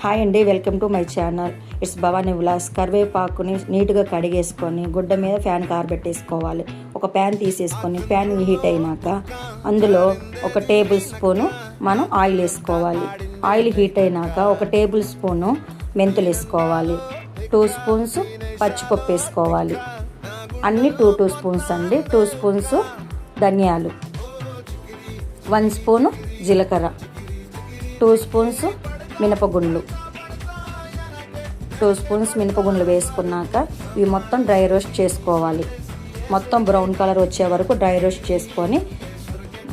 Hi అండి, welcome to my channel. It's Bhavani vlogs. కరివేపాకుని నీట్గా కడిగేసుకొని గుడ్డ మీద ఫ్యాన్ కారబెట్టేసుకోవాలి. ఒక ప్యాన్ తీసేసుకొని ప్యాన్ హీట్ అయినాక అందులో ఒక టేబుల్ స్పూను మనం ఆయిల్ వేసుకోవాలి. ఆయిల్ హీట్ అయినాక ఒక టేబుల్ స్పూను మెంతులు వేసుకోవాలి. 2 స్పూన్స్ పచ్చిపప్పు వేసుకోవాలి. అన్నీ 2 స్పూన్స్ అండి. 2 స్పూన్స్ ధనియాలు, 1 స్పూను జీలకర్ర, 2 స్పూన్స్ మినపగుండ్లు, 2 స్పూన్స్ మినపగుండ్లు వేసుకున్నాక ఇవి మొత్తం డ్రై రోస్ట్ చేసుకోవాలి. మొత్తం బ్రౌన్ కలర్ వచ్చే వరకు డ్రై రోస్ట్ చేసుకొని,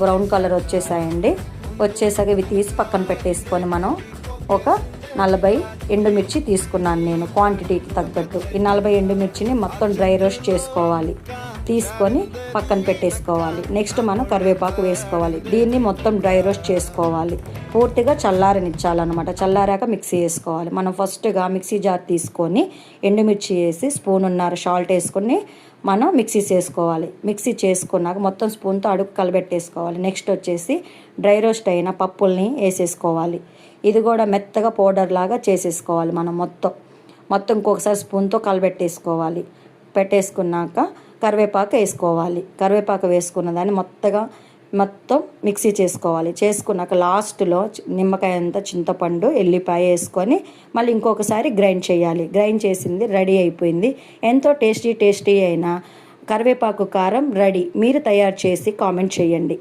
బ్రౌన్ కలర్ వచ్చేసాక ఇవి తీసి పక్కన పెట్టేసుకొని మనం ఒక 40 ఎండుమిర్చి తీసుకున్నాను నేను క్వాంటిటీకి తగ్గట్టు. ఈ 40 ఎండుమిర్చిని మొత్తం డ్రై రోస్ట్ చేసుకోవాలి. తీసుకొని పక్కన పెట్టేసుకోవాలి. నెక్స్ట్ మనం కరివేపాకు వేసుకోవాలి. దీన్ని మొత్తం డ్రై రోస్ట్ చేసుకోవాలి. పూర్తిగా చల్లారనిచ్చాలన్నమాట. చల్లారాక మిక్సీ వేసుకోవాలి. మనం ఫస్ట్గా మిక్సీ జార్ తీసుకొని ఎండుమిర్చి వేసి స్పూనున్నర సాల్ట్ వేసుకొని మనం మిక్సీ చేసుకోవాలి. మిక్సీ చేసుకున్నాక మొత్తం స్పూన్తో అడుగు కలబెట్టేసుకోవాలి. నెక్స్ట్ వచ్చేసి డ్రై రోస్ట్ అయిన పప్పుల్ని వేసేసుకోవాలి. ఇది కూడా మెత్తగా పౌడర్ లాగా చేసేసుకోవాలి. మనం మొత్తం ఇంకొకసారి స్పూన్తో కలబెట్టేసుకోవాలి. పెట్టేసుకున్నాక కరివేపాకు వేసుకోవాలి. కరివేపాకు వేసుకున్న దాన్ని మొత్తం మిక్సీ చేసుకోవాలి. చేసుకున్నాక లాస్ట్లో నిమ్మకాయ అంతా చింతపండు, ఎల్లిపాయ వేసుకొని మళ్ళీ ఇంకొకసారి గ్రైండ్ చేయాలి. గ్రైండ్ చేసింది రెడీ అయిపోయింది. ఎంతో టేస్టీ అయిన కరివేపాకు కారం రెడీ. మీరు తయారు చేసి కామెంట్ చేయండి.